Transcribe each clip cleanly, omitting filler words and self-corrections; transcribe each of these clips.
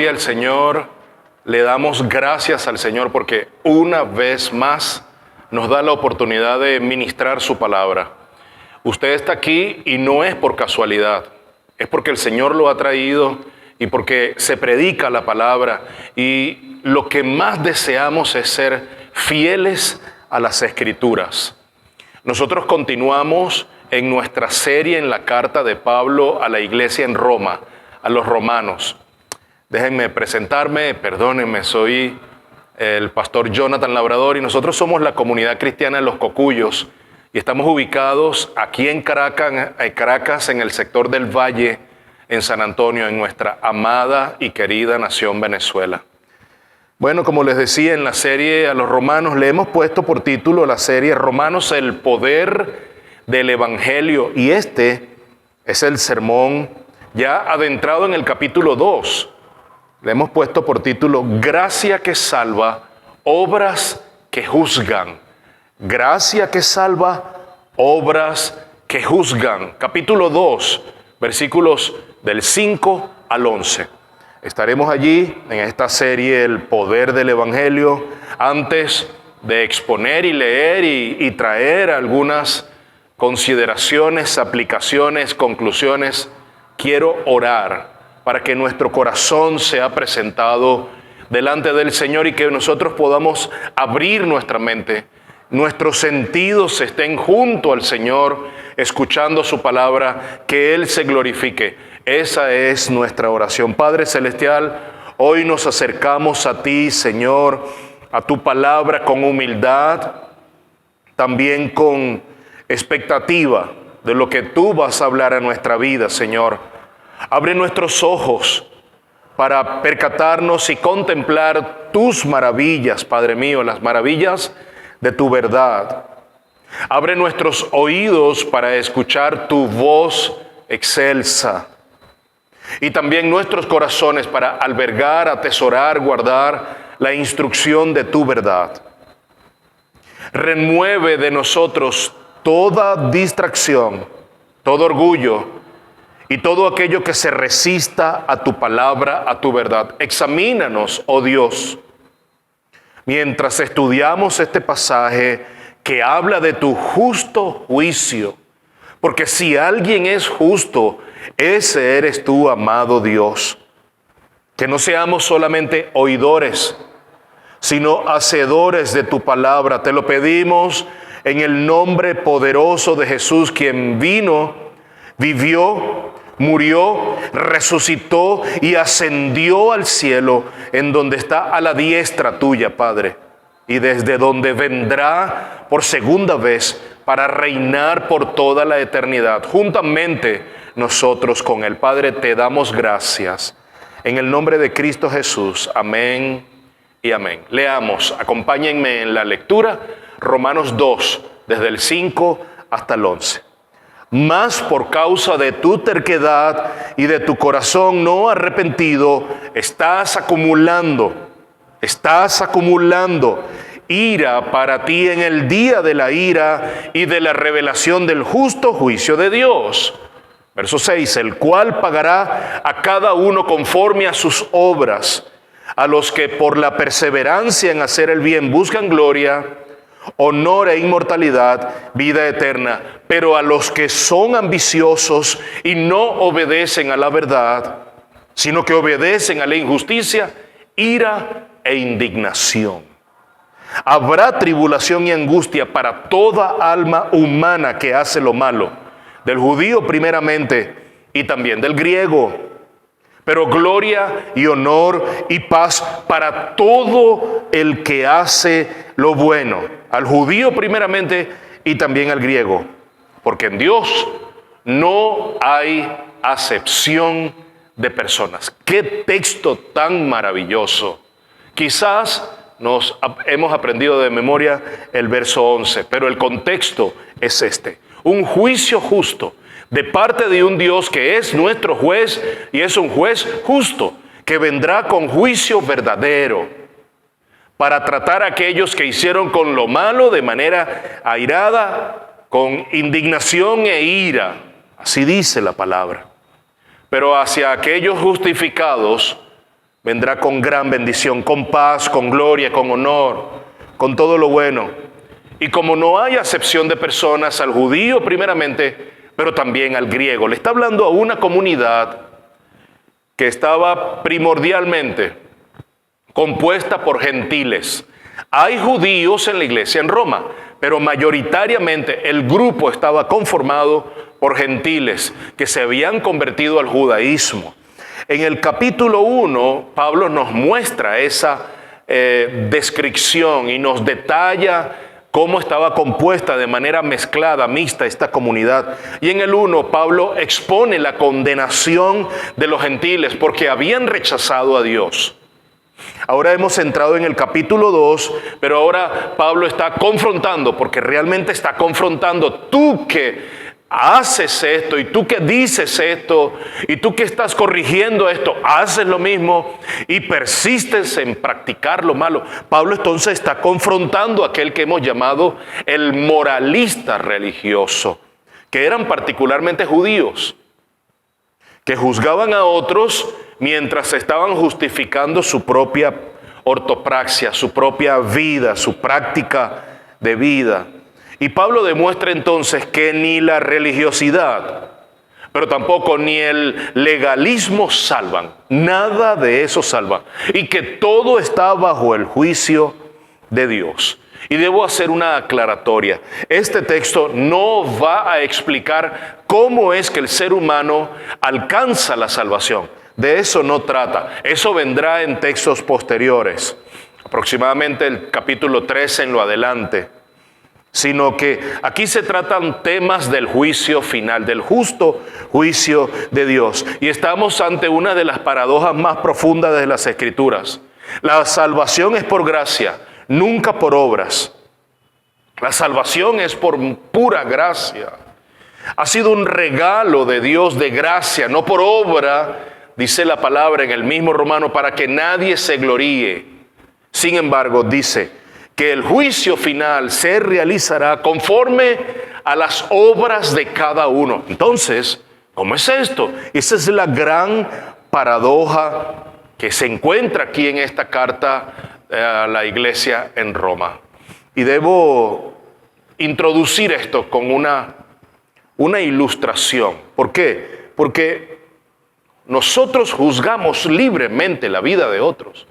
gloria al Señor, le damos gracias al Señor porque una vez más nos da la oportunidad de ministrar su palabra. Usted está aquí y no es por casualidad, es porque el Señor lo ha traído y porque se predica la palabra, y lo que más deseamos es ser fieles a las Escrituras. Nosotros continuamos en nuestra serie en la carta de Pablo a la iglesia en Roma, a los romanos. Déjenme presentarme, perdónenme, soy el pastor Jonathan Labrador y nosotros somos la comunidad cristiana de Los Cocuyos y estamos ubicados aquí en Caracas, en el sector del Valle, en San Antonio, en nuestra amada y querida nación Venezuela. Bueno, como les decía, en la serie a los romanos le hemos puesto por título la serie Romanos, el poder del Evangelio, y este es el sermón ya adentrado en el capítulo 2. Le hemos puesto por título Gracia que salva, obras que juzgan. Gracia que salva, obras que juzgan. Capítulo 2, versículos del 5 al 11. Estaremos allí en esta serie El poder del Evangelio. Antes de exponer y leer y traer algunas consideraciones, aplicaciones, conclusiones, quiero orar para que nuestro corazón sea presentado delante del Señor y que nosotros podamos abrir nuestra mente, nuestros sentidos estén junto al Señor, escuchando su palabra, que Él se glorifique. Esa es nuestra oración. Padre Celestial, hoy nos acercamos a ti, Señor, a tu palabra con humildad, también con expectativa de lo que tú vas a hablar a nuestra vida, Señor. Abre nuestros ojos para percatarnos y contemplar tus maravillas, Padre mío, las maravillas de tu verdad. Abre nuestros oídos para escuchar tu voz excelsa. Y también nuestros corazones para albergar, atesorar, guardar la instrucción de tu verdad. Remueve de nosotros toda distracción, todo orgullo, y todo aquello que se resista a tu palabra, a tu verdad. Examínanos, oh Dios, mientras estudiamos este pasaje que habla de tu justo juicio. Porque si alguien es justo, ese eres tú, amado Dios. Que no seamos solamente oidores, sino hacedores de tu palabra. Te lo pedimos en el nombre poderoso de Jesús, quien vino, vivió, murió, resucitó y ascendió al cielo, en donde está a la diestra tuya, Padre, y desde donde vendrá por segunda vez para reinar por toda la eternidad. Juntamente nosotros con el Padre te damos gracias. En el nombre de Cristo Jesús. Amén y amén. Leamos, acompáñenme en la lectura, Romanos 2, desde el 5 hasta el 11. Mas por causa de tu terquedad y de tu corazón no arrepentido, estás acumulando ira para ti en el día de la ira y de la revelación del justo juicio de Dios. Verso 6, el cual pagará a cada uno conforme a sus obras, a los que por la perseverancia en hacer el bien buscan gloria, honor e inmortalidad, vida eterna. Pero a los que son ambiciosos y no obedecen a la verdad, sino que obedecen a la injusticia, ira e indignación. Habrá tribulación y angustia para toda alma humana que hace lo malo, del judío primeramente y también del griego. Pero gloria y honor y paz para todo el que hace lo bueno, al judío primeramente y también al griego, porque en Dios no hay acepción de personas. ¡Qué texto tan maravilloso! Quizás hemos aprendido de memoria el verso 11, pero el contexto es este: un juicio justo de parte de un Dios que es nuestro juez y es un juez justo, que vendrá con juicio verdadero para tratar a aquellos que hicieron con lo malo de manera airada, con indignación e ira. Así dice la palabra. Pero hacia aquellos justificados vendrá con gran bendición, con paz, con gloria, con honor, con todo lo bueno. Y como no hay acepción de personas, al judío primeramente, pero también al griego. Le está hablando a una comunidad que estaba primordialmente compuesta por gentiles. Hay judíos en la iglesia en Roma, pero mayoritariamente el grupo estaba conformado por gentiles que se habían convertido al judaísmo. En el capítulo 1, Pablo nos muestra esa descripción y nos detalla cómo estaba compuesta de manera mezclada, mixta esta comunidad. Y en el 1, Pablo expone la condenación de los gentiles porque habían rechazado a Dios. Ahora hemos entrado en el capítulo 2, pero ahora Pablo está confrontando, porque realmente está confrontando: tú que haces esto, y tú que dices esto, y tú que estás corrigiendo esto, haces lo mismo y persistes en practicar lo malo. Pablo entonces está confrontando a aquel que hemos llamado el moralista religioso, que eran particularmente judíos, que juzgaban a otros mientras estaban justificando su propia ortopraxia, su propia vida, su práctica de vida. Y Pablo demuestra entonces que ni la religiosidad, pero tampoco ni el legalismo salvan. Nada de eso salva. Y que todo está bajo el juicio de Dios. Y debo hacer una aclaratoria. Este texto no va a explicar cómo es que el ser humano alcanza la salvación. De eso no trata. Eso vendrá en textos posteriores. Aproximadamente el capítulo 13 en lo adelante. Sino que aquí se tratan temas del juicio final, del justo juicio de Dios. Y estamos ante una de las paradojas más profundas de las Escrituras. La salvación es por gracia, nunca por obras. La salvación es por pura gracia. Ha sido un regalo de Dios de gracia, no por obra, dice la palabra en el mismo Romano, para que nadie se gloríe. Sin embargo, dice que el juicio final se realizará conforme a las obras de cada uno. Entonces, ¿cómo es esto? Esa es la gran paradoja que se encuentra aquí en esta carta a la iglesia en Roma. Y debo introducir esto con una ilustración. ¿Por qué? Porque nosotros juzgamos libremente la vida de otros.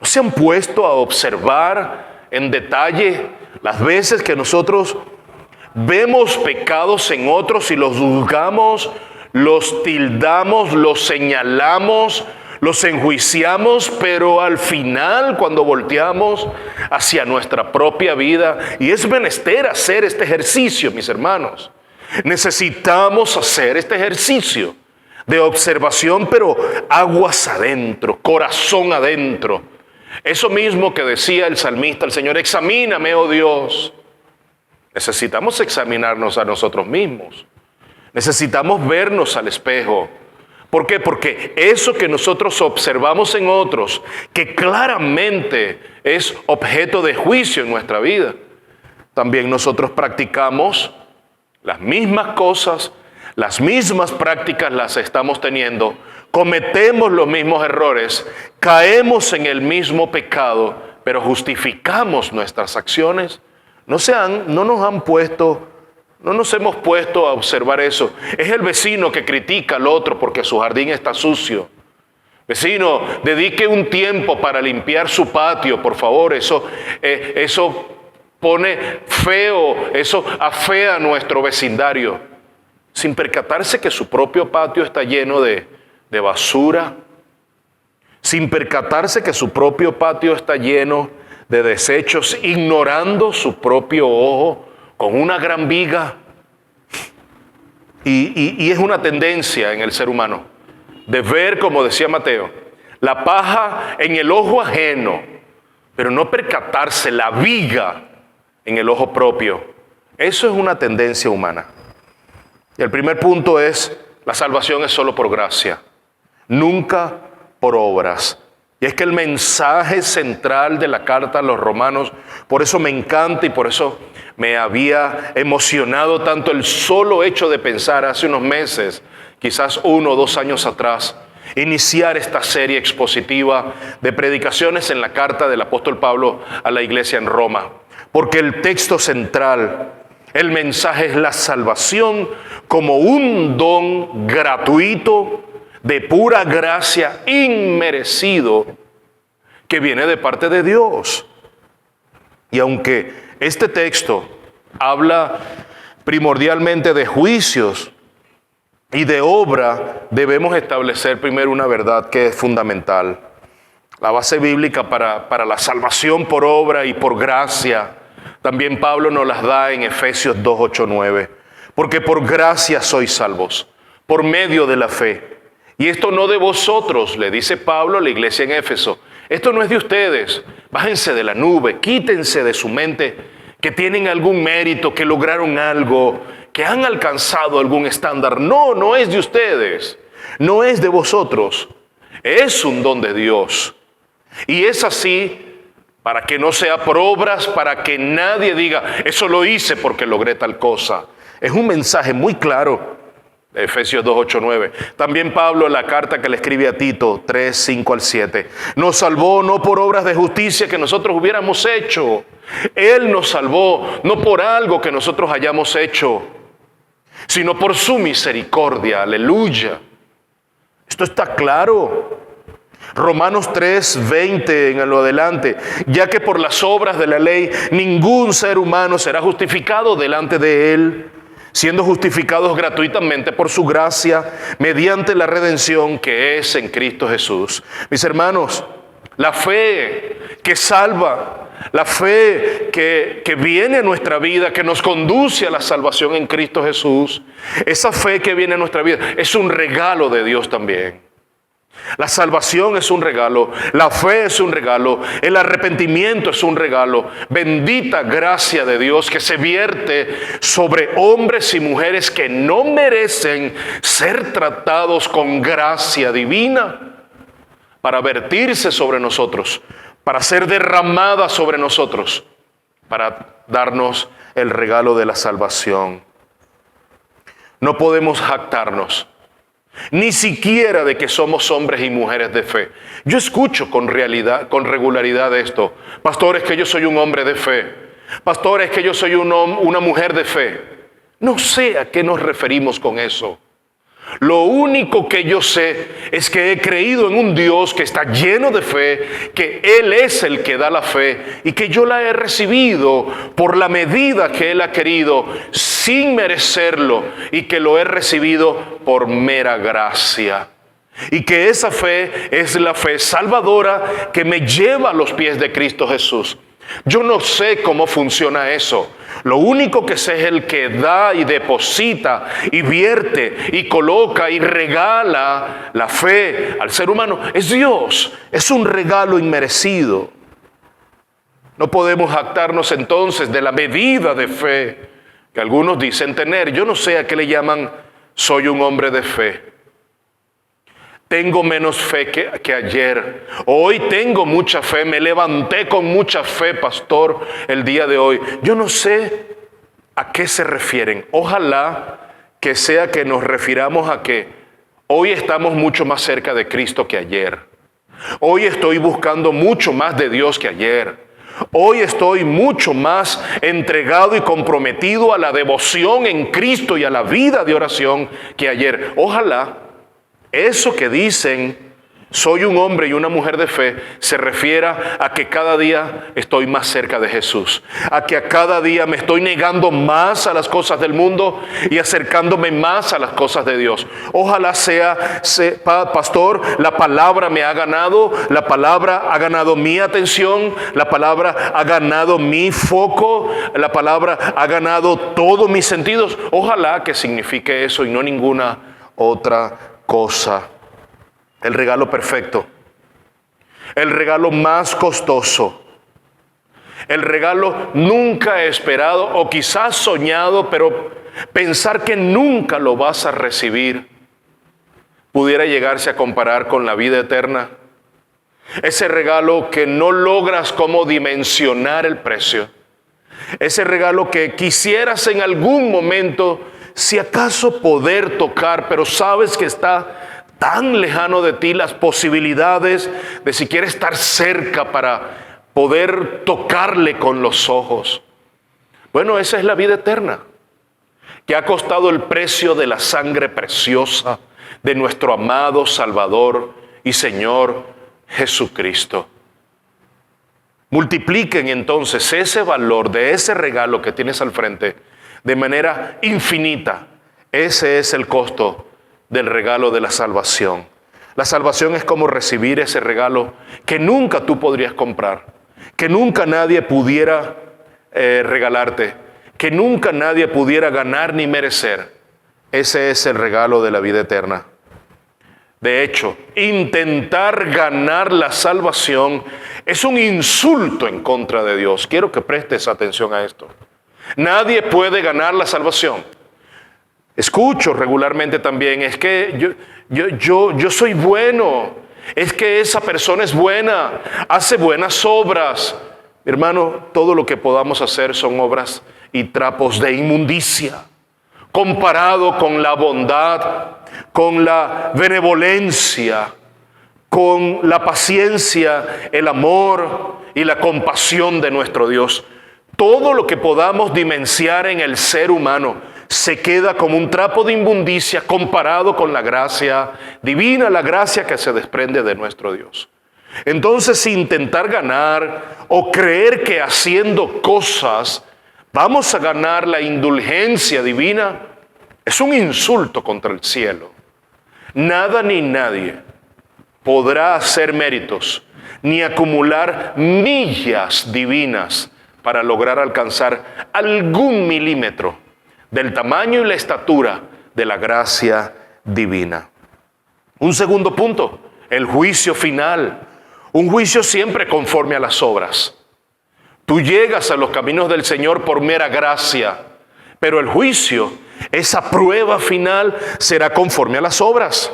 ¿No se han puesto a observar en detalle las veces que nosotros vemos pecados en otros y los juzgamos, los tildamos, los señalamos, los enjuiciamos, pero al final cuando volteamos hacia nuestra propia vida, y es menester hacer este ejercicio, mis hermanos, necesitamos hacer este ejercicio de observación, pero aguas adentro, corazón adentro. Eso mismo que decía el salmista, el Señor: examíname, oh Dios. Necesitamos examinarnos a nosotros mismos. Necesitamos vernos al espejo. ¿Por qué? Porque eso que nosotros observamos en otros, que claramente es objeto de juicio en nuestra vida, también nosotros practicamos las mismas cosas, las mismas prácticas las estamos teniendo, cometemos los mismos errores, caemos en el mismo pecado, pero justificamos nuestras acciones. No nos hemos puesto a observar eso. Es el vecino que critica al otro porque su jardín está sucio. Vecino, dedique un tiempo para limpiar su patio, por favor. Eso pone feo, eso afea nuestro vecindario, sin percatarse que su propio patio está lleno de basura, sin percatarse que su propio patio está lleno de desechos, ignorando su propio ojo con una gran viga. Y es una tendencia en el ser humano de ver, como decía Mateo, la paja en el ojo ajeno, pero no percatarse la viga en el ojo propio. Eso es una tendencia humana. Y el primer punto es: la salvación es solo por gracia, nunca por obras. Y es que el mensaje central de la carta a los romanos, por eso me encanta y por eso me había emocionado tanto el solo hecho de pensar hace unos meses, quizás 1 o 2 años atrás, iniciar esta serie expositiva de predicaciones en la carta del apóstol Pablo a la iglesia en Roma. Porque el texto central, el mensaje es la salvación como un don gratuito, de pura gracia, inmerecido, que viene de parte de Dios. Y aunque este texto habla primordialmente de juicios y de obra, debemos establecer primero una verdad que es fundamental. La base bíblica para la salvación por obra y por gracia, también Pablo nos las da en Efesios 2, 8, 9. Porque por gracia sois salvos, por medio de la fe. Y esto no de vosotros, le dice Pablo a la iglesia en Éfeso. Esto no es de ustedes. Bájense de la nube, quítense de su mente que tienen algún mérito, que lograron algo, que han alcanzado algún estándar. No, no es de ustedes, no es de vosotros. Es un don de Dios. Y es así para que no sea por obras, para que nadie diga, eso lo hice porque logré tal cosa. Es un mensaje muy claro. Efesios 2, 8, 9. También Pablo en la carta que le escribe a Tito 3, 5 al 7. Nos salvó no por obras de justicia que nosotros hubiéramos hecho. Él nos salvó no por algo que nosotros hayamos hecho, sino por su misericordia. Aleluya. Esto está claro. Romanos 3, 20 en lo adelante. Ya que por las obras de la ley ningún ser humano será justificado delante de él, siendo justificados gratuitamente por su gracia, mediante la redención que es en Cristo Jesús. Mis hermanos, la fe que salva, la fe que viene a nuestra vida, que nos conduce a la salvación en Cristo Jesús, esa fe que viene a nuestra vida es un regalo de Dios también. La salvación es un regalo, la fe es un regalo, el arrepentimiento es un regalo. Bendita gracia de Dios que se vierte sobre hombres y mujeres que no merecen ser tratados con gracia divina, para vertirse sobre nosotros, para ser derramada sobre nosotros, para darnos el regalo de la salvación. No podemos jactarnos ni siquiera de que somos hombres y mujeres de fe. Yo escucho con regularidad esto. Pastor, es que yo soy un hombre de fe. Pastor, es que yo soy una mujer de fe. No sé a qué nos referimos con eso. Lo único que yo sé es que he creído en un Dios que está lleno de fe, que Él es el que da la fe y que yo la he recibido por la medida que Él ha querido, sin merecerlo, y que lo he recibido por mera gracia. Y que esa fe es la fe salvadora que me lleva a los pies de Cristo Jesús. Yo no sé cómo funciona eso. Lo único que sé es el que da y deposita y vierte y coloca y regala la fe al ser humano. Es Dios. Es un regalo inmerecido. No podemos jactarnos entonces de la medida de fe que algunos dicen tener. Yo no sé a qué le llaman soy un hombre de fe. Tengo menos fe que ayer. Hoy tengo mucha fe. Me levanté con mucha fe, pastor, el día de hoy. Yo no sé a qué se refieren. Ojalá que sea que nos refiramos a que hoy estamos mucho más cerca de Cristo que ayer. Hoy estoy buscando mucho más de Dios que ayer. Hoy estoy mucho más entregado y comprometido a la devoción en Cristo y a la vida de oración que ayer. Ojalá eso que dicen, soy un hombre y una mujer de fe, se refiera a que cada día estoy más cerca de Jesús. A que a cada día me estoy negando más a las cosas del mundo y acercándome más a las cosas de Dios. Ojalá sea, pastor, la palabra me ha ganado, la palabra ha ganado mi atención, la palabra ha ganado mi foco, la palabra ha ganado todos mis sentidos. Ojalá que signifique eso y no ninguna otra cosa. El regalo perfecto, el regalo más costoso, el regalo nunca esperado o quizás soñado, pero pensar que nunca lo vas a recibir, pudiera llegarse a comparar con la vida eterna. Ese regalo que no logras cómo dimensionar el precio, ese regalo que quisieras en algún momento, si acaso, poder tocar, pero sabes que está tan lejano de ti las posibilidades de siquiera estar cerca para poder tocarle con los ojos. Bueno, esa es la vida eterna, que ha costado el precio de la sangre preciosa de nuestro amado Salvador y Señor Jesucristo. Multipliquen entonces ese valor de ese regalo que tienes al frente de manera infinita. Ese es el costo del regalo de la salvación. La salvación es como recibir ese regalo que nunca tú podrías comprar, que nunca nadie pudiera regalarte, que nunca nadie pudiera ganar ni merecer. Ese es el regalo de la vida eterna. De hecho, intentar ganar la salvación es un insulto en contra de Dios. Quiero que prestes atención a esto. Nadie puede ganar la salvación. Escucho regularmente también, es que yo soy bueno, es que esa persona es buena, hace buenas obras. Mi hermano, todo lo que podamos hacer son obras y trapos de inmundicia, comparado con la bondad, con la benevolencia, con la paciencia, el amor y la compasión de nuestro Dios. Todo lo que podamos dimensionar en el ser humano se queda como un trapo de inmundicia comparado con la gracia divina, la gracia que se desprende de nuestro Dios. Entonces, intentar ganar o creer que haciendo cosas vamos a ganar la indulgencia divina es un insulto contra el cielo. Nada ni nadie podrá hacer méritos ni acumular millas divinas para lograr alcanzar algún milímetro del tamaño y la estatura de la gracia divina. Un segundo punto, el juicio final. Un juicio siempre conforme a las obras. Tú llegas a los caminos del Señor por mera gracia, pero el juicio, esa prueba final, será conforme a las obras.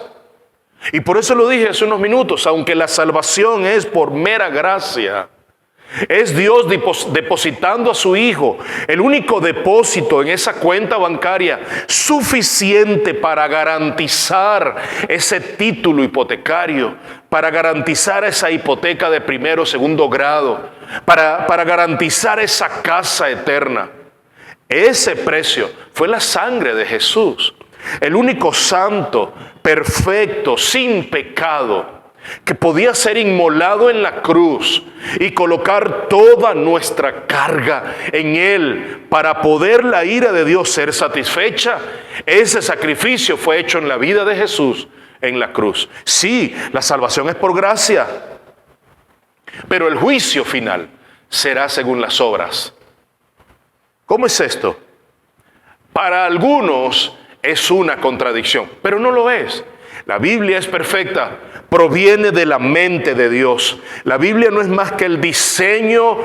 Y por eso lo dije hace unos minutos, aunque la salvación es por mera gracia, es Dios depositando a su Hijo, el único depósito en esa cuenta bancaria suficiente para garantizar ese título hipotecario, para garantizar esa hipoteca de primero o segundo grado, para garantizar esa casa eterna. Ese precio fue la sangre de Jesús, el único santo, perfecto, sin pecado, que podía ser inmolado en la cruz y colocar toda nuestra carga en Él para poder la ira de Dios ser satisfecha. Ese sacrificio fue hecho en la vida de Jesús en la cruz. Sí, la salvación es por gracia, pero el juicio final será según las obras. ¿Cómo es esto? Para algunos es una contradicción, pero no lo es. La Biblia es perfecta, proviene de la mente de Dios. La Biblia no es más que el diseño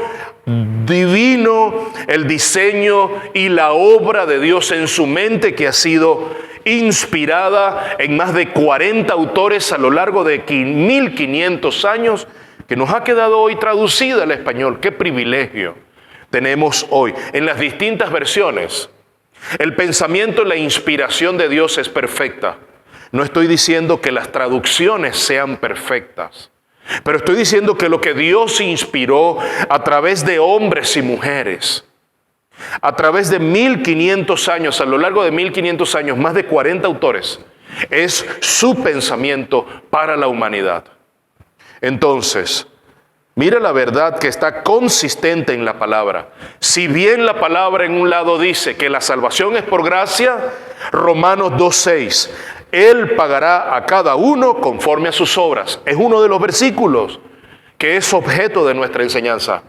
divino, el diseño y la obra de Dios en su mente, que ha sido inspirada en más de 40 autores a lo largo de 1500 años, que nos ha quedado hoy traducida al español. ¡Qué privilegio tenemos hoy! En las distintas versiones, el pensamiento y la inspiración de Dios es perfecta. No estoy diciendo que las traducciones sean perfectas, pero estoy diciendo que lo que Dios inspiró a través de hombres y mujeres, a través de 1500 años, a lo largo de 1500 años, más de 40 autores, es su pensamiento para la humanidad. Entonces, mira la verdad que está consistente en la palabra. Si bien la palabra en un lado dice que la salvación es por gracia, Romanos 2:6, Él pagará a cada uno conforme a sus obras. Es uno de los versículos que es objeto de nuestra enseñanza.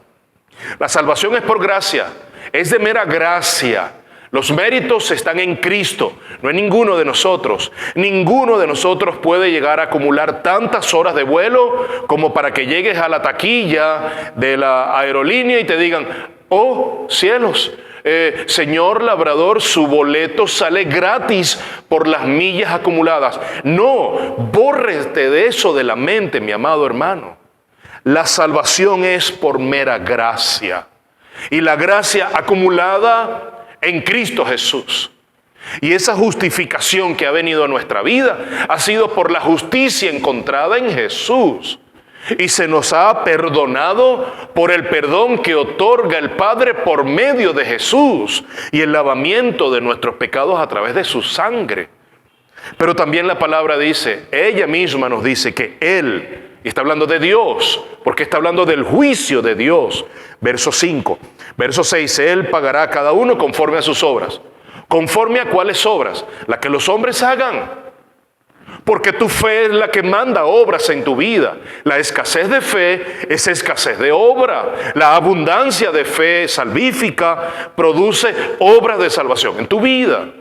La salvación es por gracia, es de mera gracia. Los méritos están en Cristo, no en ninguno de nosotros. Ninguno de nosotros puede llegar a acumular tantas horas de vuelo como para que llegues a la taquilla de la aerolínea y te digan: oh cielos, señor labrador, su boleto sale gratis por las millas acumuladas. No, bórrete de eso de la mente, mi amado hermano. La salvación es por mera gracia, y la gracia acumulada en Cristo Jesús. Y esa justificación que ha venido a nuestra vida ha sido por la justicia encontrada en Jesús. Y se nos ha perdonado por el perdón que otorga el Padre por medio de Jesús y el lavamiento de nuestros pecados a través de su sangre. Pero también la palabra dice, ella misma nos dice que Él, y está hablando de Dios, porque está hablando del juicio de Dios. Verso 5. Verso 6, Él pagará a cada uno conforme a sus obras. ¿Conforme a cuáles obras? Las que los hombres hagan. Porque tu fe es la que manda obras en tu vida. La escasez de fe es escasez de obra. La abundancia de fe salvífica produce obras de salvación en tu vida.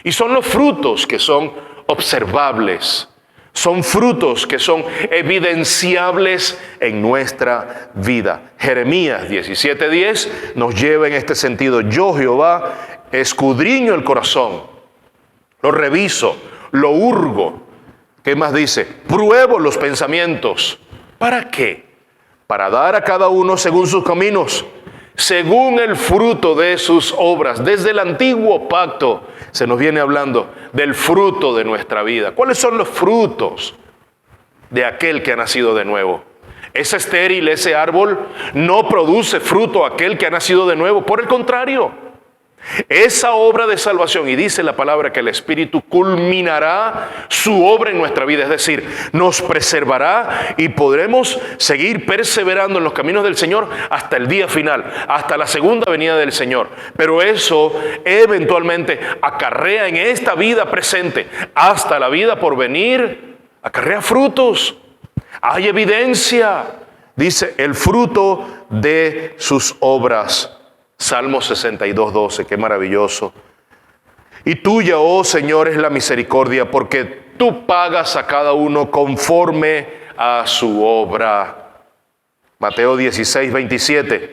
Y son los frutos que son observables. Son frutos que son evidenciables en nuestra vida. Jeremías 17:10 nos lleva en este sentido. Yo, Jehová, escudriño el corazón, lo reviso, lo hurgo. ¿Qué más dice? Pruebo los pensamientos. ¿Para qué? Para dar a cada uno según sus caminos, según el fruto de sus obras. Desde el antiguo pacto se nos viene hablando del fruto de nuestra vida. ¿Cuáles son los frutos de aquel que ha nacido de nuevo? Es estéril ese árbol, no produce fruto aquel que ha nacido de nuevo. Por el contrario, esa obra de salvación, y dice la palabra que el Espíritu culminará su obra en nuestra vida, es decir, nos preservará y podremos seguir perseverando en los caminos del Señor hasta el día final, hasta la segunda venida del Señor. Pero eso eventualmente acarrea en esta vida presente, hasta la vida por venir, acarrea frutos. Hay evidencia, dice, el fruto de sus obras. Salmo 62:12, qué maravilloso. Y tuya, oh Señor, es la misericordia, porque tú pagas a cada uno conforme a su obra. Mateo 16:27,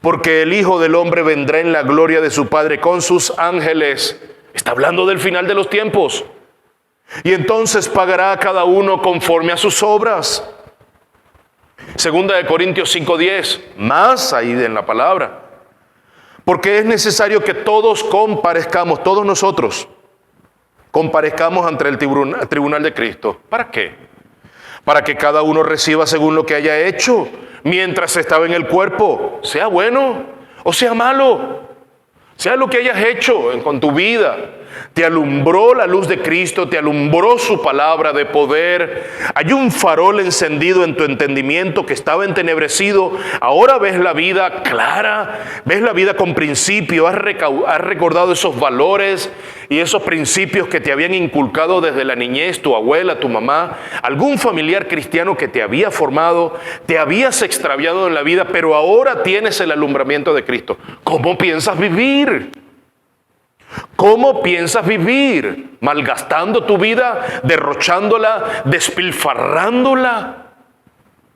porque el Hijo del Hombre vendrá en la gloria de su Padre con sus ángeles. Está hablando del final de los tiempos. Y entonces pagará a cada uno conforme a sus obras. Segunda de Corintios 5:10, más ahí en la palabra. Porque es necesario que todos comparezcamos, todos nosotros, comparezcamos ante el tribunal de Cristo. ¿Para qué? Para que cada uno reciba según lo que haya hecho mientras estaba en el cuerpo, sea bueno o sea malo, sea lo que hayas hecho con tu vida. Te alumbró la luz de Cristo, te alumbró su palabra de poder. Hay un farol encendido en tu entendimiento que estaba entenebrecido. Ahora ves la vida clara, ves la vida con principio. Has recordado esos valores y esos principios que te habían inculcado desde la niñez, tu abuela, tu mamá, algún familiar cristiano que te había formado. Te habías extraviado en la vida, pero ahora tienes el alumbramiento de Cristo. ¿Cómo piensas vivir? ¿Cómo piensas vivir? ¿Malgastando tu vida, derrochándola, despilfarrándola?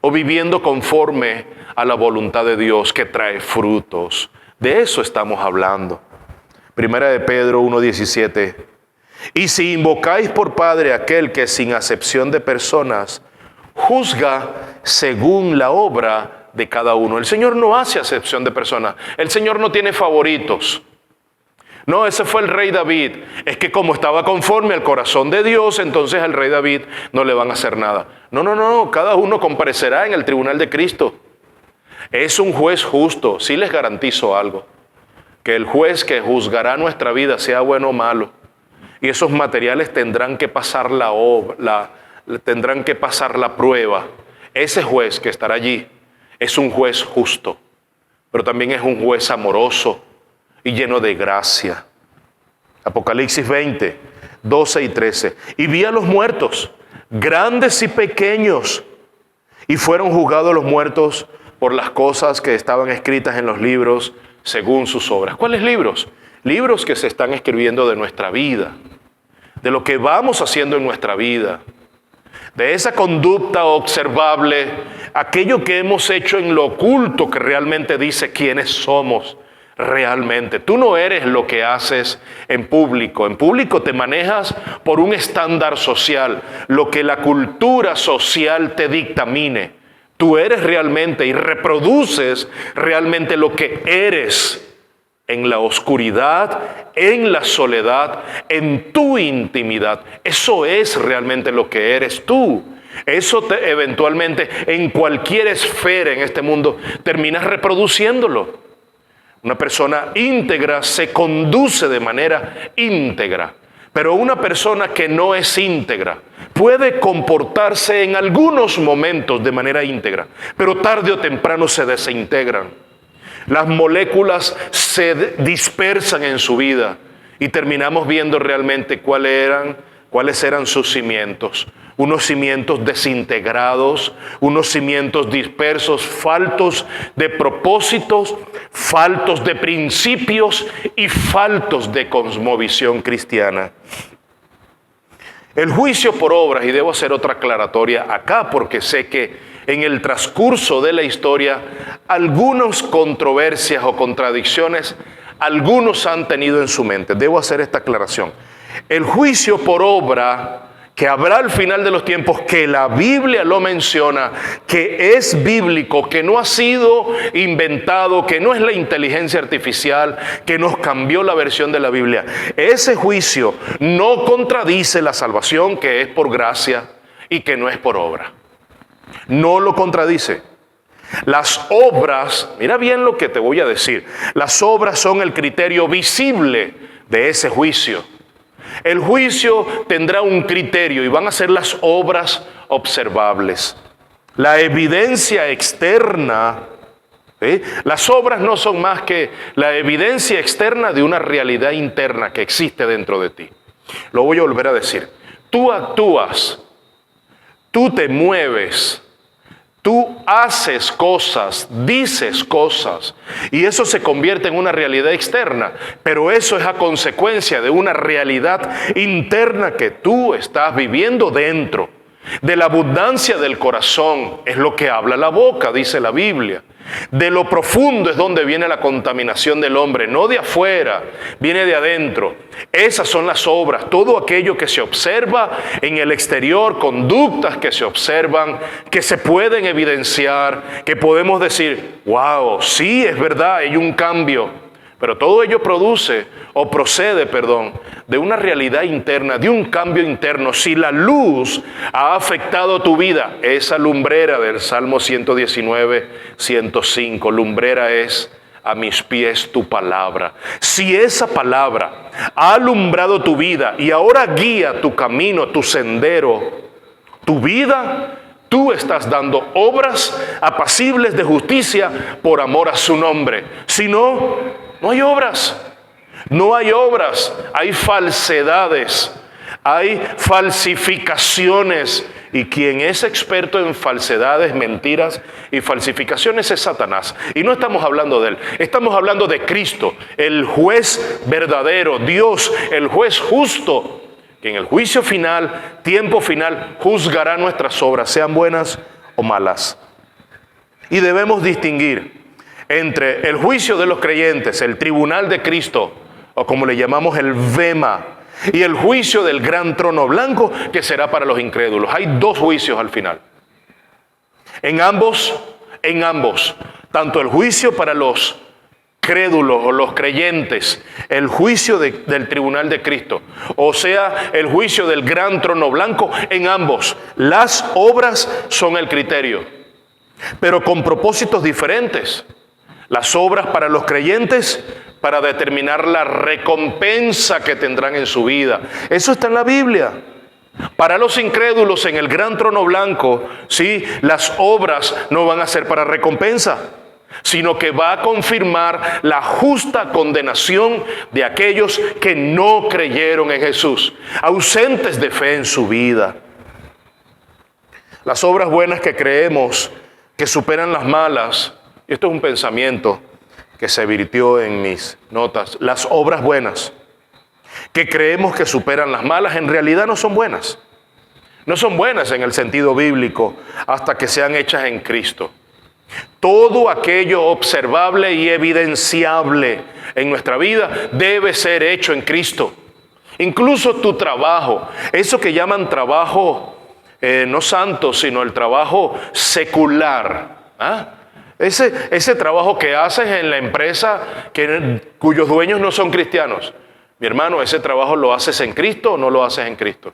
¿O viviendo conforme a la voluntad de Dios que trae frutos? De eso estamos hablando. Primera de Pedro 1:17. Y si invocáis por Padre aquel que sin acepción de personas juzga según la obra de cada uno. El Señor no hace acepción de personas. El Señor no tiene favoritos. No, ese fue el rey David. Es que como estaba conforme al corazón de Dios, entonces al rey David no le van a hacer nada. No. Cada uno comparecerá en el tribunal de Cristo. Es un juez justo. Sí les garantizo algo. Que el juez que juzgará nuestra vida, sea bueno o malo, y esos materiales tendrán que pasar tendrán que pasar la prueba. Ese juez que estará allí es un juez justo, pero también es un juez amoroso y lleno de gracia. Apocalipsis 20, 12 y 13. Y vi a los muertos, grandes y pequeños, y fueron juzgados los muertos por las cosas que estaban escritas en los libros según sus obras. ¿Cuáles libros? Libros que se están escribiendo de nuestra vida, de lo que vamos haciendo en nuestra vida, de esa conducta observable, aquello que hemos hecho en lo oculto que realmente dice quiénes somos realmente. Tú no eres lo que haces en público. En público te manejas por un estándar social, lo que la cultura social te dictamine. Tú eres realmente y reproduces realmente lo que eres. en la oscuridad, en la soledad, en tu intimidad. Eso es realmente lo que eres tú. Eso eventualmente en cualquier esfera en este mundo terminas reproduciéndolo. Una persona íntegra se conduce de manera íntegra, pero una persona que no es íntegra puede comportarse en algunos momentos de manera íntegra, pero tarde o temprano se desintegran. Las moléculas se dispersan en su vida y terminamos viendo realmente cuáles eran sus cimientos. Unos cimientos desintegrados, unos cimientos dispersos, faltos de propósitos, faltos de principios y faltos de cosmovisión cristiana. El juicio por obras, y debo hacer otra aclaratoria acá porque sé que en el transcurso de la historia algunas controversias o contradicciones algunos han tenido en su mente. Debo hacer esta aclaración. El juicio por obra que habrá al final de los tiempos, que la Biblia lo menciona, que es bíblico, que no ha sido inventado, que no es la inteligencia artificial que nos cambió la versión de la Biblia. Ese juicio no contradice la salvación, que es por gracia y que no es por obra. No lo contradice. Las obras, mira bien lo que te voy a decir, las obras son el criterio visible de ese juicio. El juicio tendrá un criterio y van a ser las obras observables. La evidencia externa, ¿sí? Las obras no son más que la evidencia externa de una realidad interna que existe dentro de ti. Lo voy a volver a decir. Tú actúas, tú te mueves, tú haces cosas, dices cosas, y eso se convierte en una realidad externa, pero eso es a consecuencia de una realidad interna que tú estás viviendo dentro. De la abundancia del corazón es lo que habla la boca, dice la Biblia. De lo profundo es donde viene la contaminación del hombre, no de afuera, viene de adentro. Esas son las obras, todo aquello que se observa en el exterior, conductas que se observan, que se pueden evidenciar, que podemos decir, wow, sí, es verdad, hay un cambio. Pero todo ello procede de una realidad interna, de un cambio interno. Si la luz ha afectado tu vida, esa lumbrera del Salmo 119, 105, lumbrera es a mis pies tu palabra. Si esa palabra ha alumbrado tu vida y ahora guía tu camino, tu sendero, tu vida, tú estás dando obras apacibles de justicia por amor a su nombre. Si no, no hay obras. No hay obras. Hay falsedades. Hay falsificaciones. Y quien es experto en falsedades, mentiras y falsificaciones es Satanás. Y no estamos hablando de él. Estamos hablando de Cristo, el juez verdadero, Dios, el juez justo, que en el juicio final, tiempo final, juzgará nuestras obras, sean buenas o malas. Y debemos distinguir entre el juicio de los creyentes, el tribunal de Cristo, o como le llamamos el Bema, y el juicio del gran trono blanco, que será para los incrédulos. Hay dos juicios al final. En ambos, tanto el juicio para los crédulos o los creyentes, el juicio del tribunal de Cristo, o sea, el juicio del gran trono blanco, en ambos, las obras son el criterio, pero con propósitos diferentes. Las obras para los creyentes, para determinar la recompensa que tendrán en su vida. Eso está en la Biblia. Para los incrédulos en el gran trono blanco, sí, las obras no van a ser para recompensa, sino que va a confirmar la justa condenación de aquellos que no creyeron en Jesús, ausentes de fe en su vida. Las obras buenas que creemos que superan las malas, y esto es un pensamiento que se virtió en mis notas, las obras buenas que creemos que superan las malas, en realidad no son buenas. No son buenas en el sentido bíblico hasta que sean hechas en Cristo. Todo aquello observable y evidenciable en nuestra vida debe ser hecho en Cristo. Incluso tu trabajo, eso que llaman trabajo no santo, sino el trabajo secular. Ese trabajo que haces en la empresa cuyos dueños no son cristianos. Mi hermano, ¿ese trabajo lo haces en Cristo o no lo haces en Cristo?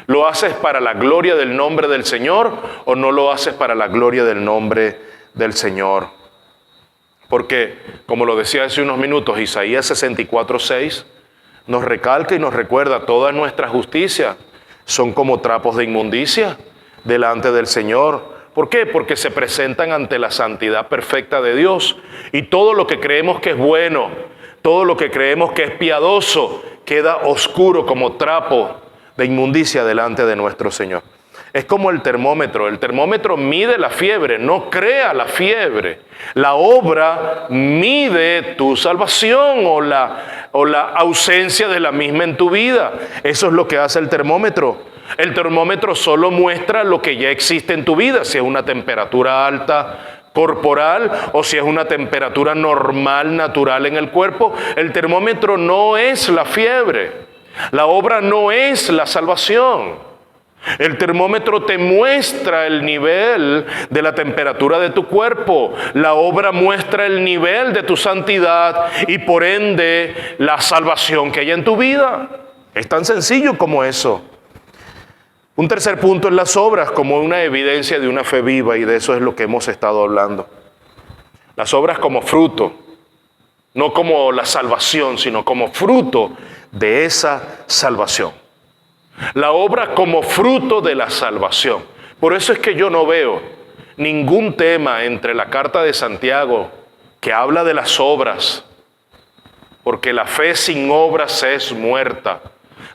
¿Lo haces para la gloria del nombre del Señor o no lo haces para la gloria del nombre del Señor? Porque, como lo decía hace unos minutos, Isaías 64:6 nos recalca y nos recuerda: todas nuestras justicias son como trapos de inmundicia delante del Señor. ¿Por qué? Porque se presentan ante la santidad perfecta de Dios. Y todo lo que creemos que es bueno, todo lo que creemos que es piadoso, queda oscuro como trapo de inmundicia delante de nuestro Señor. Es como el termómetro. El termómetro mide la fiebre, no crea la fiebre. La obra mide tu salvación o la ausencia de la misma en tu vida. Eso es lo que hace el termómetro. El termómetro solo muestra lo que ya existe en tu vida, si es una temperatura alta corporal o si es una temperatura normal, natural en el cuerpo. El termómetro no es la fiebre. La obra no es la salvación. El termómetro te muestra el nivel de la temperatura de tu cuerpo. La obra muestra el nivel de tu santidad y por ende la salvación que hay en tu vida. Es tan sencillo como eso. Un tercer punto es las obras como una evidencia de una fe viva, y de eso es lo que hemos estado hablando. Las obras como fruto, no como la salvación, sino como fruto de esa salvación. La obra como fruto de la salvación. Por eso es que yo no veo ningún tema entre la carta de Santiago que habla de las obras, porque la fe sin obras es muerta.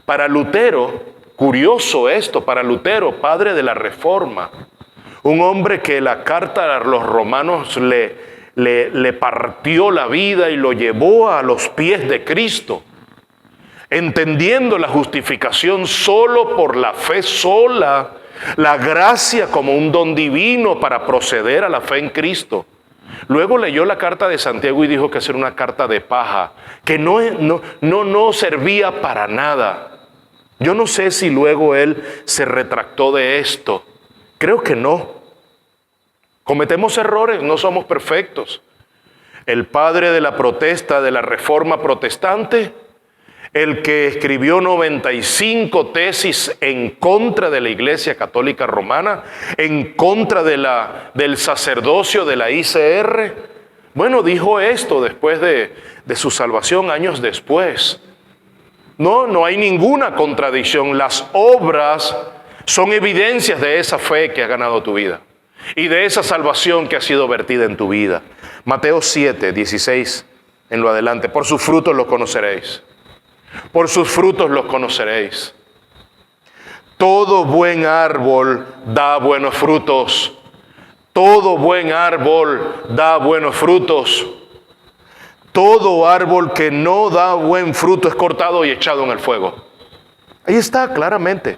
Para Lutero, curioso esto, para Lutero, padre de la Reforma, un hombre que la carta a los romanos le partió la vida y lo llevó a los pies de Cristo, entendiendo la justificación solo por la fe sola, la gracia como un don divino para proceder a la fe en Cristo. Luego leyó la carta de Santiago y dijo que era una carta de paja, que no servía para nada. Yo no sé si luego él se retractó de esto. Creo que no. Cometemos errores, no somos perfectos. El padre de la protesta, de la Reforma protestante, el que escribió 95 tesis en contra de la Iglesia Católica Romana, en contra del sacerdocio de la ICR, bueno, dijo esto después de su salvación, años después. No hay ninguna contradicción. Las obras son evidencias de esa fe que ha ganado tu vida y de esa salvación que ha sido vertida en tu vida. Mateo 7, 16 en lo adelante. Por sus frutos los conoceréis. Por sus frutos los conoceréis. Todo buen árbol da buenos frutos. Todo buen árbol da buenos frutos. Todo árbol que no da buen fruto es cortado y echado en el fuego. Ahí está claramente.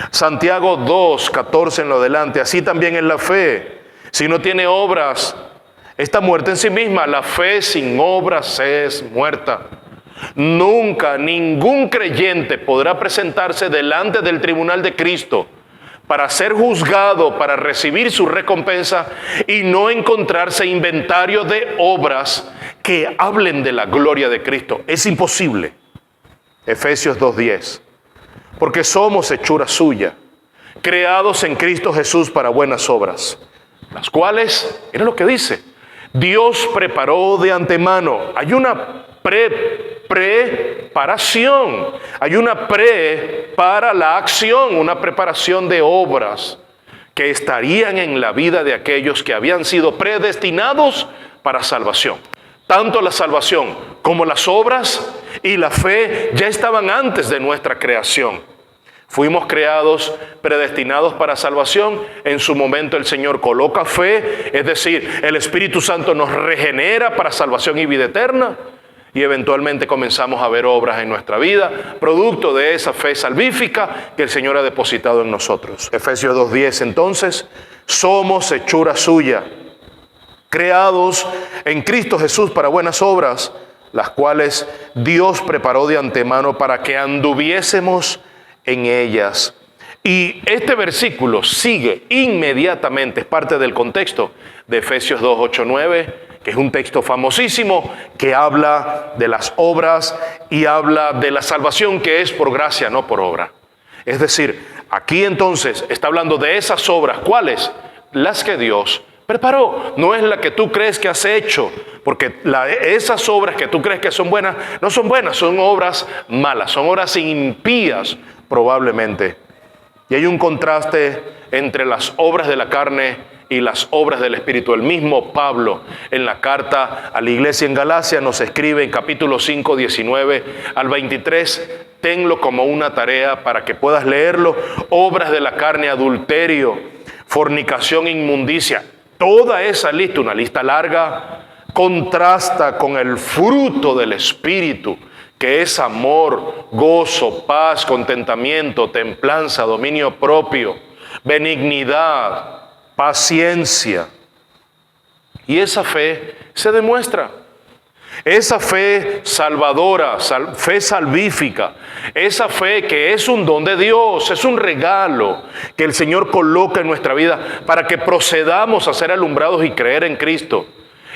Santiago 2, 14 en lo adelante. Así también en la fe. Si no tiene obras, está muerta en sí misma. La fe sin obras es muerta. Nunca ningún creyente podrá presentarse delante del tribunal de Cristo para ser juzgado, para recibir su recompensa y no encontrarse inventario de obras que hablen de la gloria de Cristo. Es imposible. Efesios 2:10. Porque somos hechura suya, creados en Cristo Jesús para buenas obras, las cuales, mira lo que dice, Dios preparó de antemano. Hay una preparación, hay una para la acción, una preparación de obras que estarían en la vida de aquellos que habían sido predestinados para salvación. Tanto la salvación como las obras y la fe ya estaban antes de nuestra creación. Fuimos creados, predestinados para salvación. En su momento el Señor coloca fe, es decir, el Espíritu Santo nos regenera para salvación y vida eterna. Y eventualmente comenzamos a ver obras en nuestra vida, producto de esa fe salvífica que el Señor ha depositado en nosotros. Efesios 2:10, entonces, somos hechura suya, creados en Cristo Jesús para buenas obras, las cuales Dios preparó de antemano para que anduviésemos en ellas. Y este versículo sigue inmediatamente, es parte del contexto de Efesios 2, 8, 9, que es un texto famosísimo que habla de las obras y habla de la salvación que es por gracia, no por obra. Es decir, aquí entonces está hablando de esas obras. ¿Cuáles? Las que Dios preparó. No es la que tú crees que has hecho, porque esas obras que tú crees que son buenas, no son buenas, son obras malas, son obras impías probablemente. Y hay un contraste entre las obras de la carne y las obras del Espíritu. El mismo Pablo en la carta a la iglesia en Galacia nos escribe en capítulo 5, 19 al 23, tenlo como una tarea para que puedas leerlo, obras de la carne, adulterio, fornicación, inmundicia. Toda esa lista, una lista larga, contrasta con el fruto del Espíritu, que es amor, gozo, paz, contentamiento, templanza, dominio propio, benignidad, paciencia. Y esa fe se demuestra. Esa fe salvadora, fe salvífica, esa fe que es un don de Dios, es un regalo que el Señor coloca en nuestra vida para que procedamos a ser alumbrados y creer en Cristo.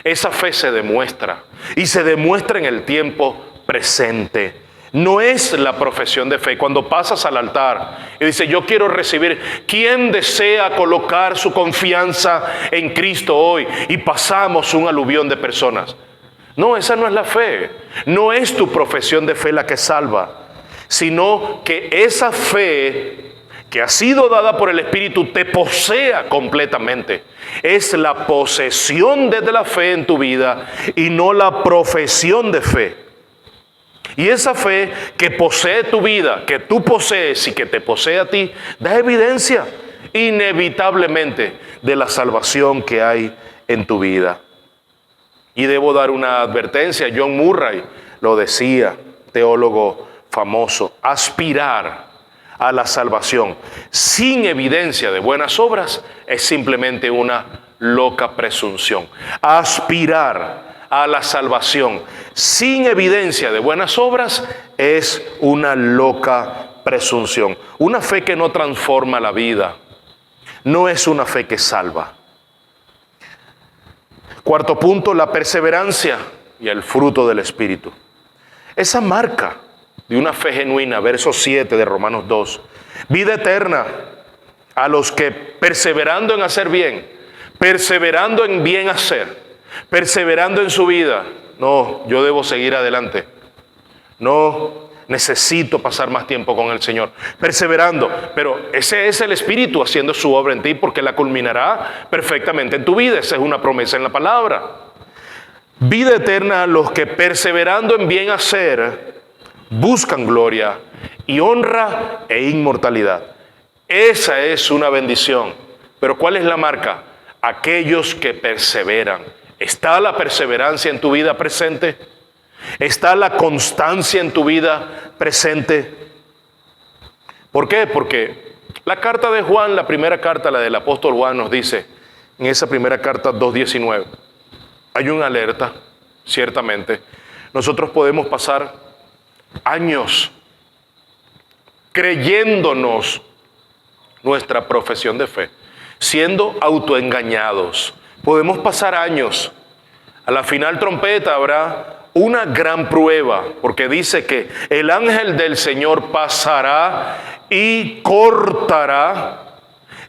Esa fe se demuestra y se demuestra en el tiempo presente. No es la profesión de fe. Cuando pasas al altar y dices, yo quiero recibir, ¿quién desea colocar su confianza en Cristo hoy? Y pasamos un aluvión de personas. No, esa no es la fe. No es tu profesión de fe la que salva, sino que esa fe que ha sido dada por el Espíritu te posea completamente. Es la posesión desde la fe en tu vida y no la profesión de fe. Y esa fe que posee tu vida, que tú posees y que te posee a ti, da evidencia inevitablemente de la salvación que hay en tu vida. Y debo dar una advertencia, John Murray lo decía, teólogo famoso, aspirar a la salvación sin evidencia de buenas obras es simplemente una loca presunción. Aspirar a la salvación sin evidencia de buenas obras es una loca presunción. Una fe que no transforma la vida no es una fe que salva. Cuarto punto, la perseverancia y el fruto del Espíritu. Esa marca de una fe genuina, verso 7 de Romanos 2. Vida eterna a los que perseverando en hacer bien, perseverando en bien hacer, perseverando en su vida. No, yo debo seguir adelante. No, necesito pasar más tiempo con el Señor. Perseverando, pero ese es el Espíritu haciendo su obra en ti porque la culminará perfectamente en tu vida. Esa es una promesa en la palabra. Vida eterna a los que perseverando en bien hacer buscan gloria y honra e inmortalidad. Esa es una bendición. Pero ¿cuál es la marca? Aquellos que perseveran. ¿Está la perseverancia en tu vida presente? ¿Está la constancia en tu vida presente? ¿Por qué? Porque la carta de Juan, la primera carta, la del apóstol Juan, nos dice, en esa primera carta 2:19, hay una alerta, ciertamente. Nosotros podemos pasar años creyéndonos nuestra profesión de fe, siendo autoengañados. Podemos pasar años. A la final trompeta habrá una gran prueba, porque dice que el ángel del Señor pasará y cortará,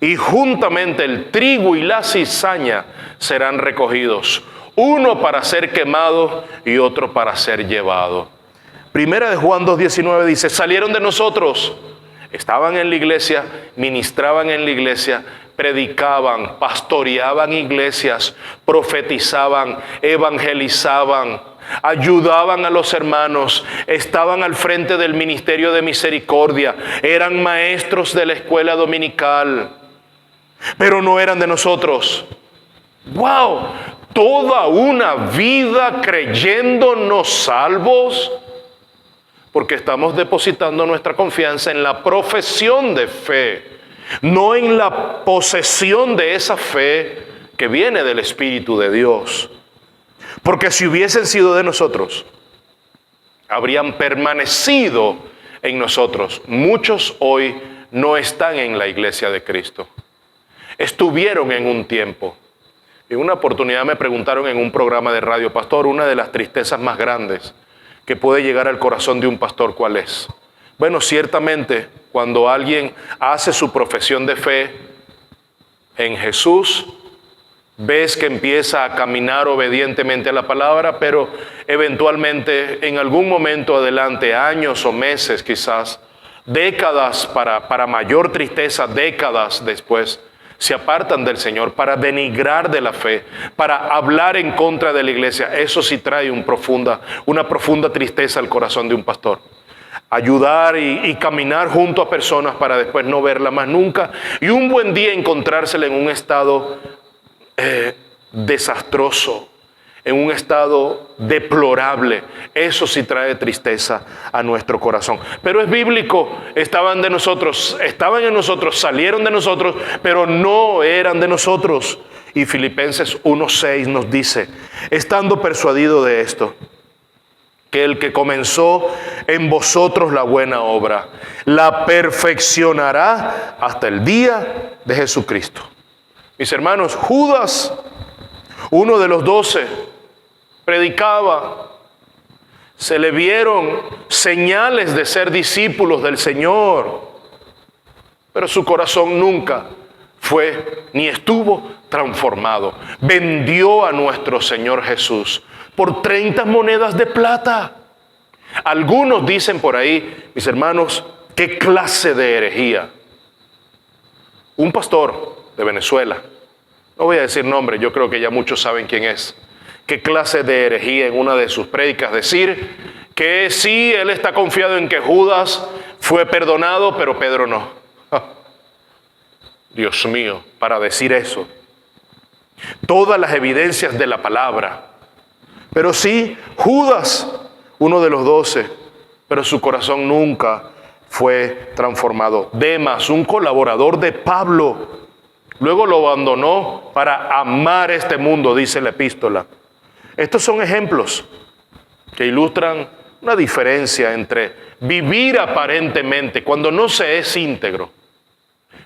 y juntamente el trigo y la cizaña serán recogidos, uno para ser quemado y otro para ser llevado. Primera de Juan 2:19 dice, salieron de nosotros, estaban en la iglesia, ministraban en la iglesia, predicaban, pastoreaban iglesias, profetizaban, evangelizaban, ayudaban a los hermanos, estaban al frente del ministerio de misericordia, eran maestros de la escuela dominical, pero no eran de nosotros. ¡Wow! Toda una vida creyéndonos salvos, porque estamos depositando nuestra confianza en la profesión de fe, no en la posesión de esa fe que viene del Espíritu de Dios. Porque si hubiesen sido de nosotros, habrían permanecido en nosotros. Muchos hoy no están en la iglesia de Cristo. Estuvieron en un tiempo. En una oportunidad me preguntaron en un programa de radio: pastor, una de las tristezas más grandes que puede llegar al corazón de un pastor, ¿cuál es? Bueno, ciertamente cuando alguien hace su profesión de fe en Jesús, ves que empieza a caminar obedientemente a la palabra, pero eventualmente en algún momento adelante, años o meses quizás, décadas para mayor tristeza, décadas después, se apartan del Señor para denigrar de la fe, para hablar en contra de la iglesia. Eso sí trae una profunda tristeza al corazón de un pastor. Ayudar y caminar junto a personas para después no verla más nunca, y un buen día encontrársela en un estado desastroso, en un estado deplorable. Eso sí trae tristeza a nuestro corazón. Pero es bíblico. Estaban en nosotros, salieron de nosotros, pero no eran de nosotros. Y Filipenses 1:6 nos dice: estando persuadido de esto, que el que comenzó en vosotros la buena obra, la perfeccionará hasta el día de Jesucristo. Mis hermanos, Judas, uno de los 12, predicaba, se le vieron señales de ser discípulos del Señor, pero su corazón nunca fue ni estuvo transformado. Vendió a nuestro Señor Jesús por 30 monedas de plata. Algunos dicen por ahí, mis hermanos, qué clase de herejía. Un pastor de Venezuela, no voy a decir nombre, yo creo que ya muchos saben quién es. Qué clase de herejía en una de sus prédicas decir que sí, él está confiado en que Judas fue perdonado, pero Pedro no. Dios mío, para decir eso. Todas las evidencias de la palabra. Pero sí, Judas, uno de los 12, pero su corazón nunca fue transformado. Demas, un colaborador de Pablo, luego lo abandonó para amar este mundo, dice la epístola. Estos son ejemplos que ilustran una diferencia entre vivir aparentemente, cuando no se es íntegro,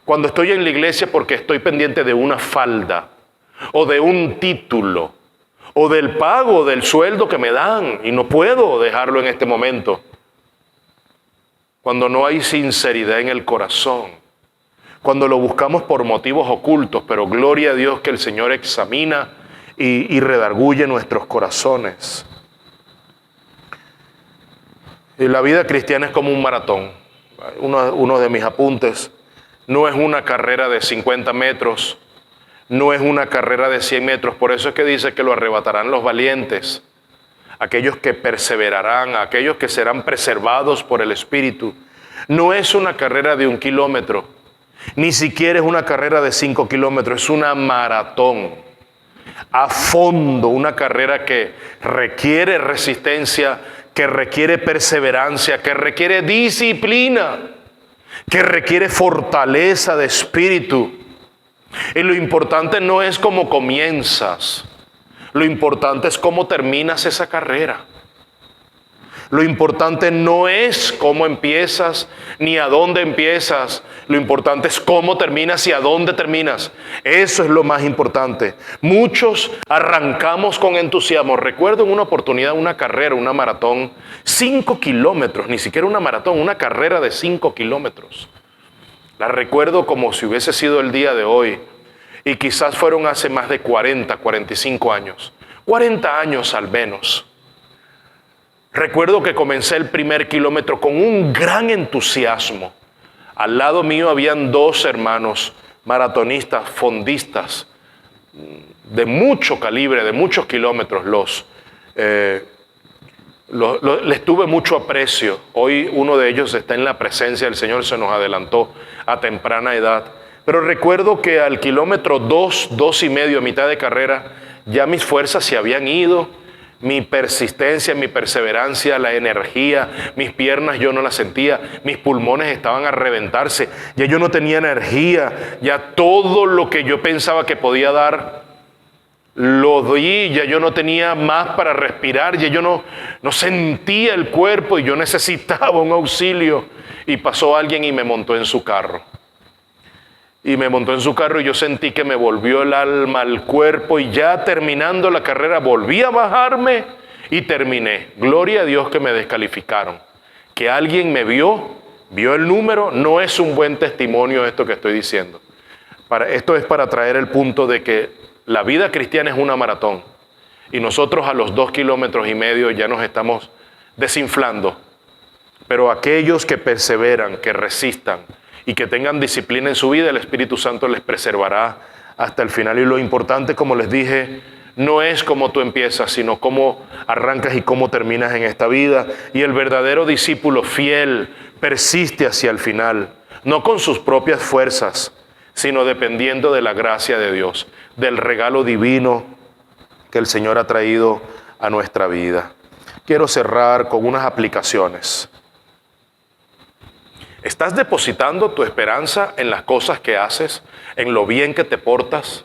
cuando estoy en la iglesia porque estoy pendiente de una falda, o de un título, o del pago del sueldo que me dan, y no puedo dejarlo en este momento. Cuando no hay sinceridad en el corazón, cuando lo buscamos por motivos ocultos, pero gloria a Dios que el Señor examina y redarguye nuestros corazones. Y la vida cristiana es como un maratón. Uno de mis apuntes: no es una carrera de 50 metros, no es una carrera de 100 metros. Por eso es que dice que lo arrebatarán los valientes, aquellos que perseverarán, aquellos que serán preservados por el Espíritu. No es una carrera de 1 kilómetro, ni siquiera es una carrera de 5 kilómetros, es una maratón. A fondo, una carrera que requiere resistencia, que requiere perseverancia, que requiere disciplina, que requiere fortaleza de espíritu. Y lo importante no es cómo comienzas, lo importante es cómo terminas esa carrera. Lo importante no es cómo empiezas ni a dónde empiezas. Lo importante es cómo terminas y a dónde terminas. Eso es lo más importante. Muchos arrancamos con entusiasmo. Recuerdo en una oportunidad una carrera, una maratón, 5 kilómetros, ni siquiera una maratón, una carrera de 5 kilómetros. La recuerdo como si hubiese sido el día de hoy. Y quizás fueron hace más de 40, 45 años. 40 años al menos. Recuerdo que comencé el primer kilómetro con un gran entusiasmo. Al lado mío habían 2 hermanos maratonistas, fondistas, de mucho calibre, de muchos kilómetros. Les tuve mucho aprecio. Hoy uno de ellos está en la presencia del Señor, se nos adelantó a temprana edad. Pero recuerdo que al kilómetro 2, 2,5, a mitad de carrera, ya mis fuerzas se habían ido. Mi persistencia, mi perseverancia, la energía, mis piernas yo no las sentía, mis pulmones estaban a reventarse, ya yo no tenía energía, ya todo lo que yo pensaba que podía dar, lo di, ya yo no tenía más para respirar, ya yo no sentía el cuerpo y yo necesitaba un auxilio. Y pasó alguien y me montó en su carro. Y me montó en su carro y yo sentí que me volvió el alma al cuerpo, y ya terminando la carrera volví a bajarme y terminé. Gloria a Dios que me descalificaron. Que alguien me vio el número, no es un buen testimonio esto que estoy diciendo. Esto es para traer el punto de que la vida cristiana es una maratón y nosotros a los 2,5 kilómetros ya nos estamos desinflando. Pero aquellos que perseveran, que resistan y que tengan disciplina en su vida, el Espíritu Santo les preservará hasta el final. Y lo importante, como les dije, no es cómo tú empiezas, sino cómo arrancas y cómo terminas en esta vida. Y el verdadero discípulo fiel persiste hacia el final, no con sus propias fuerzas, sino dependiendo de la gracia de Dios, del regalo divino que el Señor ha traído a nuestra vida. Quiero cerrar con unas aplicaciones. ¿Estás depositando tu esperanza en las cosas que haces, en lo bien que te portas,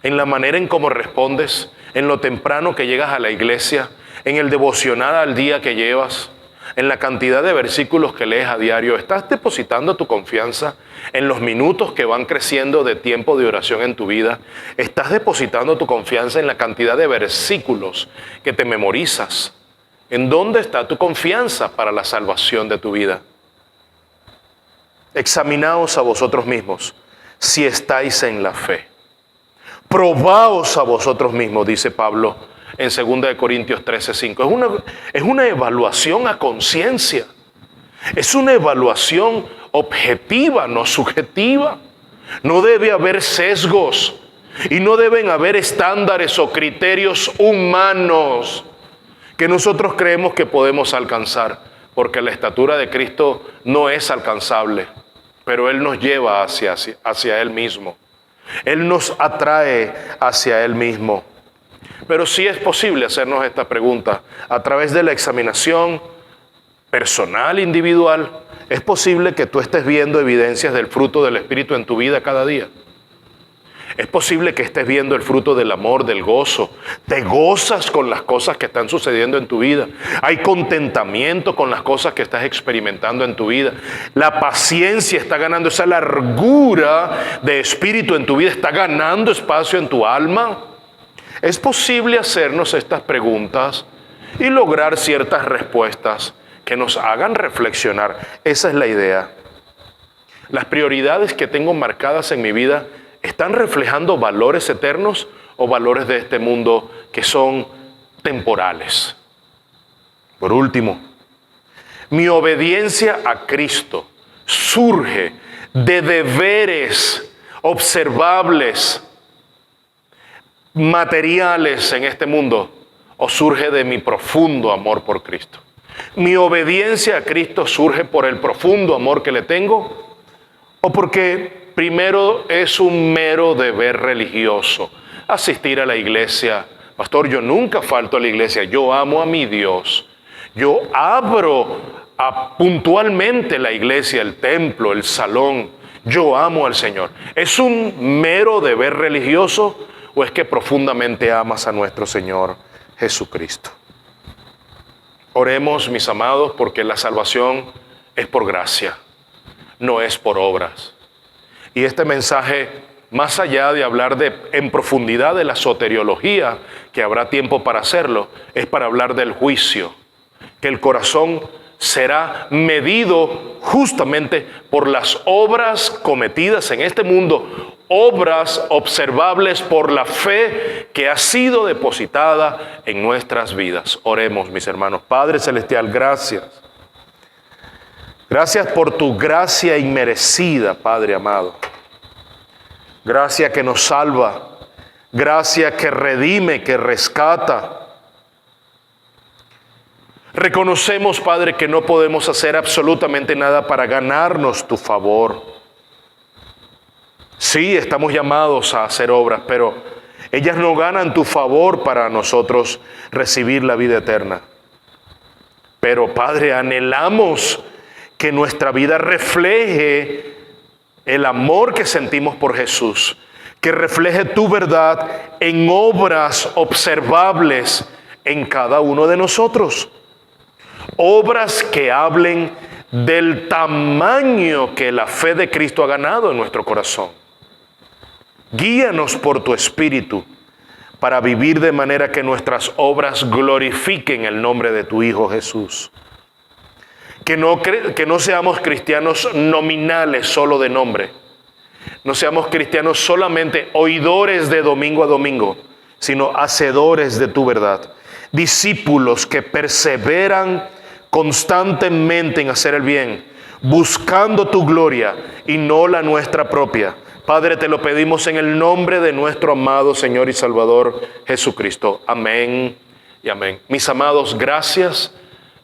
en la manera en cómo respondes, en lo temprano que llegas a la iglesia, en el devocional al día que llevas, en la cantidad de versículos que lees a diario? ¿Estás depositando tu confianza en los minutos que van creciendo de tiempo de oración en tu vida? ¿Estás depositando tu confianza en la cantidad de versículos que te memorizas? ¿En dónde está tu confianza para la salvación de tu vida? Examinaos a vosotros mismos si estáis en la fe. Probaos a vosotros mismos, dice Pablo en 2 Corintios 13:5. Es una evaluación a conciencia. Es una evaluación objetiva, no subjetiva. No debe haber sesgos y no deben haber estándares o criterios humanos que nosotros creemos que podemos alcanzar, porque la estatura de Cristo no es alcanzable, pero Él nos lleva hacia Él mismo. Él nos atrae hacia Él mismo. Pero sí es posible hacernos esta pregunta a través de la examinación personal, individual. Es posible que tú estés viendo evidencias del fruto del Espíritu en tu vida cada día. Es posible que estés viendo el fruto del amor, del gozo. Te gozas con las cosas que están sucediendo en tu vida. Hay contentamiento con las cosas que estás experimentando en tu vida. La paciencia está ganando, esa largura de espíritu en tu vida está ganando espacio en tu alma. Es posible hacernos estas preguntas y lograr ciertas respuestas que nos hagan reflexionar. Esa es la idea. Las prioridades que tengo marcadas en mi vida, ¿están reflejando valores eternos o valores de este mundo que son temporales? Por último, mi obediencia a Cristo surge de deberes observables, materiales en este mundo, o surge de mi profundo amor por Cristo. Mi obediencia a Cristo surge por el profundo amor que le tengo, o porque primero es un mero deber religioso, asistir a la iglesia. Pastor, yo nunca falto a la iglesia, yo amo a mi Dios. Yo abro puntualmente la iglesia, el templo, el salón. Yo amo al Señor. ¿Es un mero deber religioso o es que profundamente amas a nuestro Señor Jesucristo? Oremos, mis amados, porque la salvación es por gracia, no es por obras. Y este mensaje, más allá de hablar en profundidad de la soteriología, que habrá tiempo para hacerlo, es para hablar del juicio, que el corazón será medido justamente por las obras cometidas en este mundo, obras observables por la fe que ha sido depositada en nuestras vidas. Oremos, mis hermanos. Padre Celestial, gracias. Gracias por tu gracia inmerecida, Padre amado. Gracia que nos salva, gracia que redime, que rescata. Reconocemos, Padre, que no podemos hacer absolutamente nada para ganarnos tu favor. Sí, estamos llamados a hacer obras, pero ellas no ganan tu favor para nosotros recibir la vida eterna. Pero, Padre, anhelamos que nuestra vida refleje el amor que sentimos por Jesús, que refleje tu verdad en obras observables en cada uno de nosotros. Obras que hablen del tamaño que la fe de Cristo ha ganado en nuestro corazón. Guíanos por tu Espíritu para vivir de manera que nuestras obras glorifiquen el nombre de tu Hijo Jesús. Que no seamos cristianos nominales solo de nombre. No seamos cristianos solamente oidores de domingo a domingo, sino hacedores de tu verdad. Discípulos que perseveran constantemente en hacer el bien, buscando tu gloria y no la nuestra propia. Padre, te lo pedimos en el nombre de nuestro amado Señor y Salvador Jesucristo. Amén y amén. Mis amados, gracias.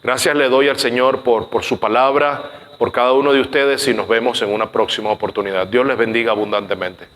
Gracias le doy al Señor por su palabra, por cada uno de ustedes, y nos vemos en una próxima oportunidad. Dios les bendiga abundantemente.